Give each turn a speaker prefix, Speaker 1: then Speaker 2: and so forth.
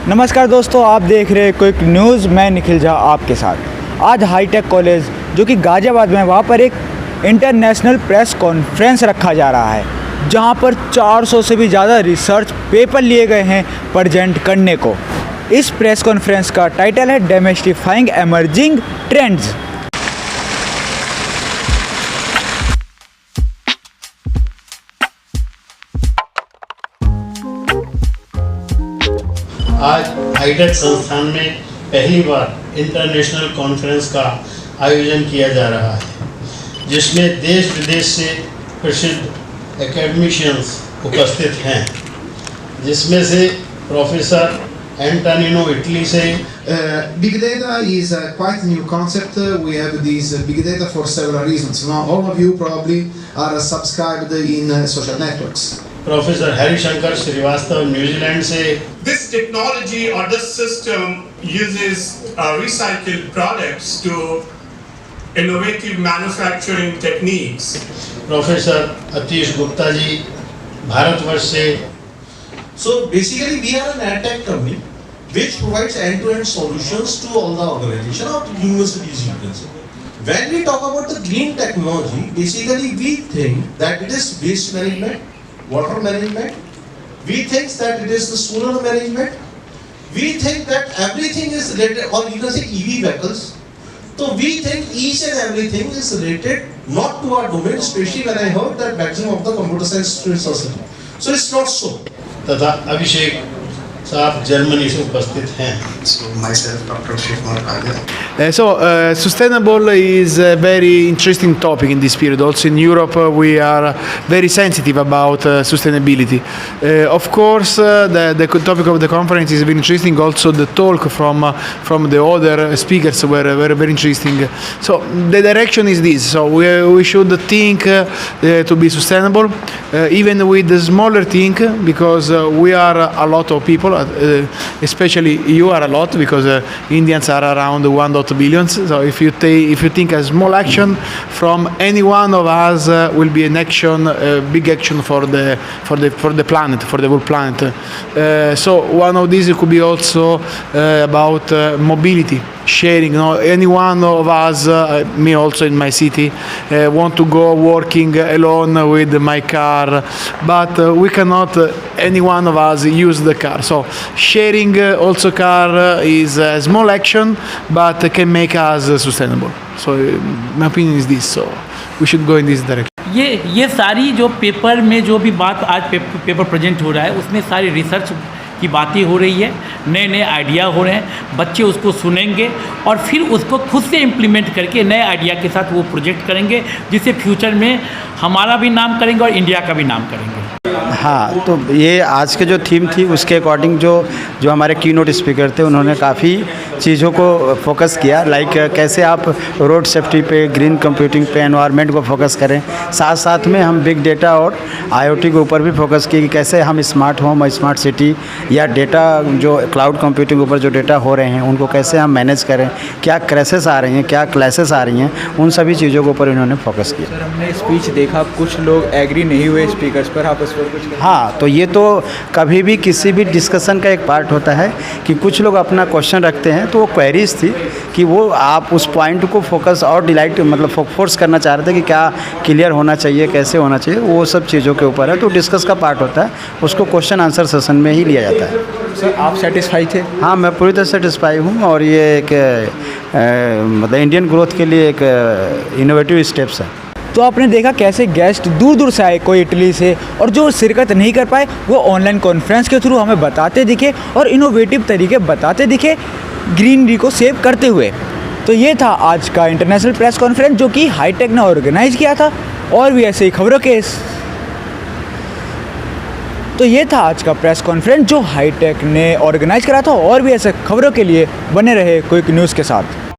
Speaker 1: नमस्कार दोस्तों, आप देख रहे हैं क्विक न्यूज़। मैं निखिल झा आपके साथ। आज हाईटेक कॉलेज जो कि गाज़ियाबाद में, वहाँ पर एक इंटरनेशनल प्रेस कॉन्फ्रेंस रखा जा रहा है, जहाँ पर 400 से भी ज़्यादा रिसर्च पेपर लिए गए हैं प्रेजेंट करने को। इस प्रेस कॉन्फ्रेंस का टाइटल है डेमिस्टिफाइंग एमर्जिंग ट्रेंड्स।
Speaker 2: आज हाईटेक संस्थान में पहली बार इंटरनेशनल कॉन्फ्रेंस का आयोजन किया जा रहा है, जिसमें देश विदेश से प्रसिद्ध एकेडमिशियंस उपस्थित हैं, जिसमें से प्रोफेसर एंटोनिनो इटली से।
Speaker 3: Big data is quite a new concept. We have these big data for several reasons. Now, all of you probably are subscribed in social networks.
Speaker 2: Professor Harishankar Srivastava New Zealand से।
Speaker 4: This technology or this system uses recycled products to innovative manufacturing techniques.
Speaker 2: Professor Atish Gupta ji Bharatvarsh से।
Speaker 5: So basically we are an ad-tech company which provides end-to-end solutions to all the organization or universities, you can say. When we talk about the green technology, basically we think that it is waste management, water management, we think that it is the solar management, we think that everything is related, or you can say EV vehicles. So we think each and everything is related not to our domain, especially when I heard that maximum of the computer science students are sitting. So it's not so.
Speaker 2: तथा अभिषेक साहब Germany से उपस्थित हैं।
Speaker 3: So myself, Dr. Shifmar Raja.
Speaker 6: Sustainable is a very interesting topic in this period. Also in Europe, we are very sensitive about sustainability. Of course, the topic of the conference is very interesting. Also, the talk from the other speakers were very interesting. So the direction is this. So we should think to be sustainable, even with the smaller thing, because we are a lot of people. Especially you are a lot, because Indians are around 1 billion. So if you think a small action from any one of us will be an action, big action for the planet, for the whole planet. So one of these could be also about mobility, sharing. Any one of us, me also in my city, want to go working alone with my car, but we cannot. Any one of us use the car. So sharing also car is a small action, but can make us sustainable. So my opinion is this. So we should go in this direction.
Speaker 7: ये सारी जो paper में जो भी बात आज paper present हो रहा है, उसमें सारी रिसर्च की बातें हो रही है, नए नए आइडिया हो रहे हैं। बच्चे उसको सुनेंगे और फिर उसको खुद से इम्प्लीमेंट करके नए आइडिया के साथ वो प्रोजेक्ट करेंगे, जिससे फ्यूचर में हमारा भी नाम करेंगे और इंडिया का भी नाम करेंगे।
Speaker 1: हाँ, तो ये आज के जो थीम थी उसके अकॉर्डिंग जो हमारे कीनोट स्पीकर थे, उन्होंने काफ़ी चीज़ों को फोकस किया। लाइक कैसे आप रोड सेफ्टी पे, ग्रीन कंप्यूटिंग पे, एनवायरनमेंट को फोकस करें। साथ साथ में हम बिग डेटा और आईओटी के ऊपर भी फोकस किए कि कैसे हम स्मार्ट होम, स्मार्ट सिटी या डेटा जो क्लाउड कंप्यूटिंग ऊपर जो डेटा हो रहे हैं उनको कैसे हम मैनेज करें, क्या क्राइसिस आ रही हैं, क्या क्लासेस आ रही हैं, उन सभी चीज़ों के ऊपर इन्होंने फोकस किया।
Speaker 8: सर, हमने स्पीच देखा, कुछ लोग एग्री नहीं हुए स्पीकर्स पर, आप इस पर कुछ?
Speaker 1: हाँ, तो ये तो कभी भी किसी भी डिस्कशन का एक पार्ट होता है कि कुछ लोग अपना क्वेश्चन रखते हैं, तो वो क्वेरीज थी कि वो आप उस पॉइंट को फोकस और डिलाइट मतलब फोर्स करना चाह रहे थे कि क्या क्लियर होना चाहिए, कैसे होना चाहिए, वो सब चीज़ों के ऊपर है। तो डिस्कस का पार्ट होता है, उसको क्वेश्चन आंसर सेशन में ही लिया जाता है।
Speaker 8: सर, आप सेटिस्फाई थे?
Speaker 1: हाँ, मैं पूरी तरह सेटिस्फाई हूँ और ये एक मतलब इंडियन ग्रोथ के लिए एक इनोवेटिव स्टेप्स है। तो आपने देखा कैसे गेस्ट दूर दूर से आए, कोई इटली से, और जो शिरकत नहीं कर पाए वो ऑनलाइन कॉन्फ्रेंस के थ्रू हमें बताते दिखे और इनोवेटिव तरीके बताते दिखे ग्रीनरी को सेव करते हुए। तो ये था आज का इंटरनेशनल प्रेस कॉन्फ्रेंस जो कि हाईटेक ने ऑर्गेनाइज़ किया था। और भी ऐसे ही खबरों के तो ये था आज का प्रेस कॉन्फ्रेंस जो हाईटेक ने ऑर्गेनाइज़ करा था। और भी ऐसे खबरों के लिए बने रहे क्विक न्यूज़ के साथ।